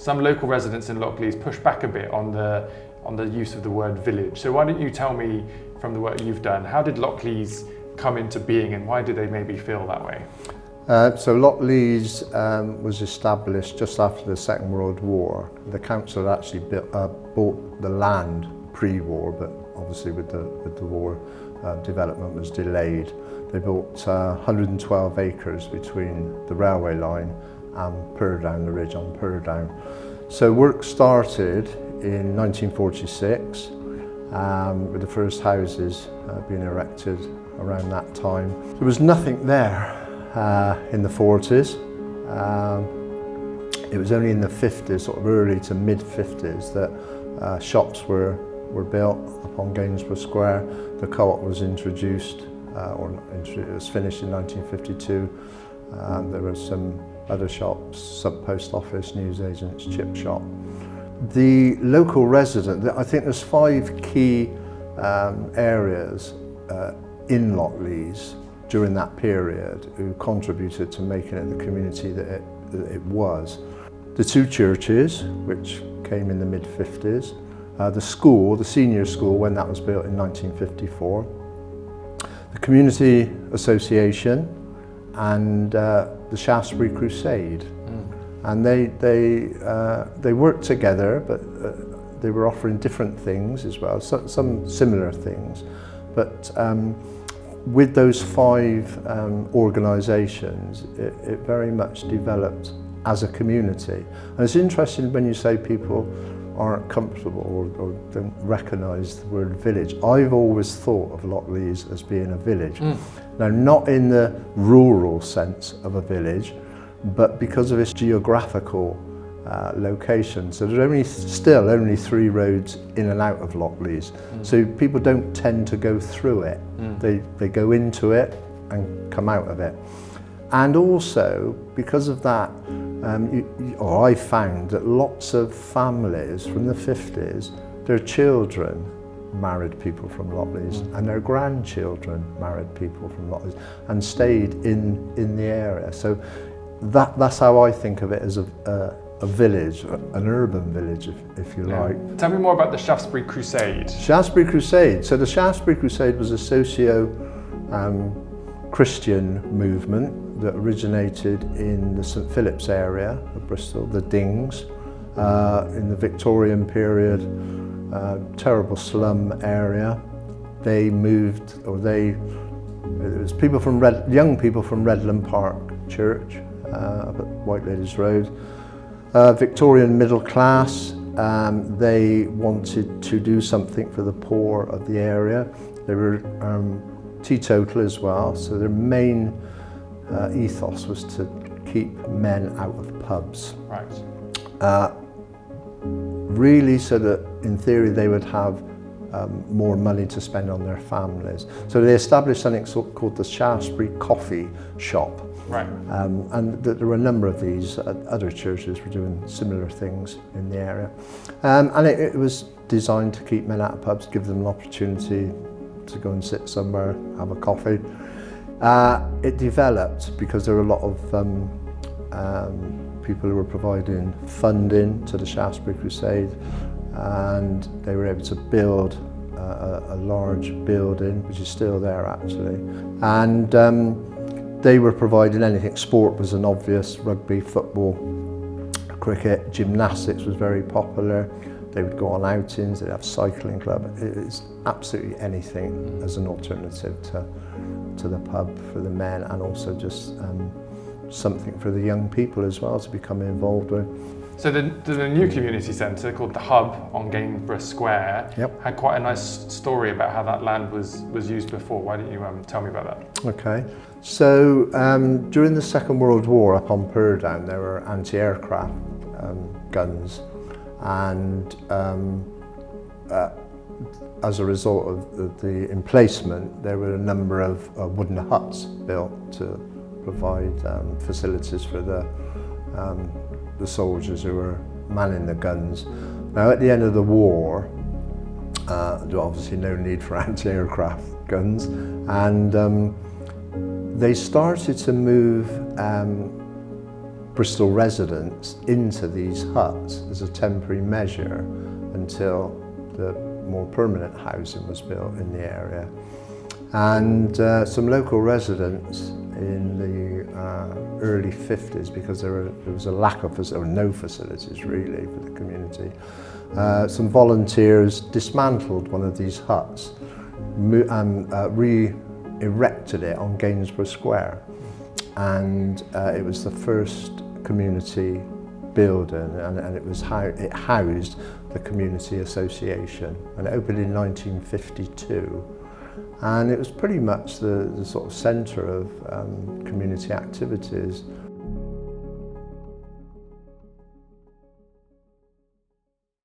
some local residents in Lockleaze push back a bit on the use of the word village. So why don't you tell me, from the work you've done, how did Lockleaze come into being and why do they maybe feel that way? So Lockleaze was established just after the Second World War. The council had actually bought the land pre-war, but obviously with the war, development was delayed. They built 112 acres between the railway line and Purdown, the ridge on Purdown. So work started in 1946 with the first houses being erected around that time. There was nothing there in the 40s. It was only in the 50s, sort of early to mid 50s, that shops were built upon Gainsborough Square. The co-op was introduced, it was finished in 1952. There were some other shops, sub-post office, newsagents, chip shop. The local resident, I think there's 5 key areas in Lockleaze during that period who contributed to making it the community that it was. The 2 churches, which came in the mid-50s, the school, the senior school, when that was built in 1954, the community association, and the Shaftesbury Crusade. And they worked together, but they were offering different things as well, some similar things. But with those 5 organisations, it very much developed as a community. And it's interesting when you say people aren't comfortable or don't recognise the word village. I've always thought of Lockleaze as being a village. Now, not in the rural sense of a village, but because of its geographical location. So there's still only 3 roads in and out of Lockleaze. So people don't tend to go through it. They go into it and come out of it. And also, because of that, I found that lots of families from the 50s, their children married people from Lockleaze and their grandchildren married people from Lockleaze and stayed in the area. So that's how I think of it, as a village, an urban village, if you like. Tell me more about the Shaftesbury Crusade. Shaftesbury Crusade. So the Shaftesbury Crusade was a Christian movement that originated in the St Philip's area of Bristol, the Dings, in the Victorian period, terrible slum area. They moved, it was people from young people from Redland Park Church, up at White Ladies Road. Victorian middle class, they wanted to do something for the poor of the area. They were teetotal as well, so their main ethos was to keep men out of pubs. Right. Really, so that in theory they would have more money to spend on their families. So they established something called the Shaftesbury Coffee Shop. Right. And there were a number of these. Other churches were doing similar things in the area. And it was designed to keep men out of pubs, give them an opportunity to go and sit somewhere, have a coffee. It developed because there were a lot of people who were providing funding to the Shaftesbury Crusade, and they were able to build a large building, which is still there actually. And they were providing anything. Sport was an obvious: rugby, football, cricket, gymnastics was very popular. They would go on outings, they'd have a cycling club. It's absolutely anything as an alternative to the pub for the men, and also just something for the young people as well to become involved with. So the new community centre called the Hub on Gainsborough Square had quite a nice story about how that land was used before. Why don't you tell me about that? Okay. So during the Second World War up on Purdown, there were anti-aircraft guns, and as a result of the emplacement, there were a number of wooden huts built to provide facilities for the soldiers who were manning the guns. Now, at the end of the war, there was obviously no need for anti-aircraft guns, and they started to move Bristol residents into these huts as a temporary measure until the more permanent housing was built in the area. And some local residents in the early 50s, because there was a lack of or no facilities really for the community, some volunteers dismantled one of these huts and re-erected it on Gainsborough Square. And it was the first community building, and it housed the Community Association, and it opened in 1952. And it was pretty much the sort of centre of community activities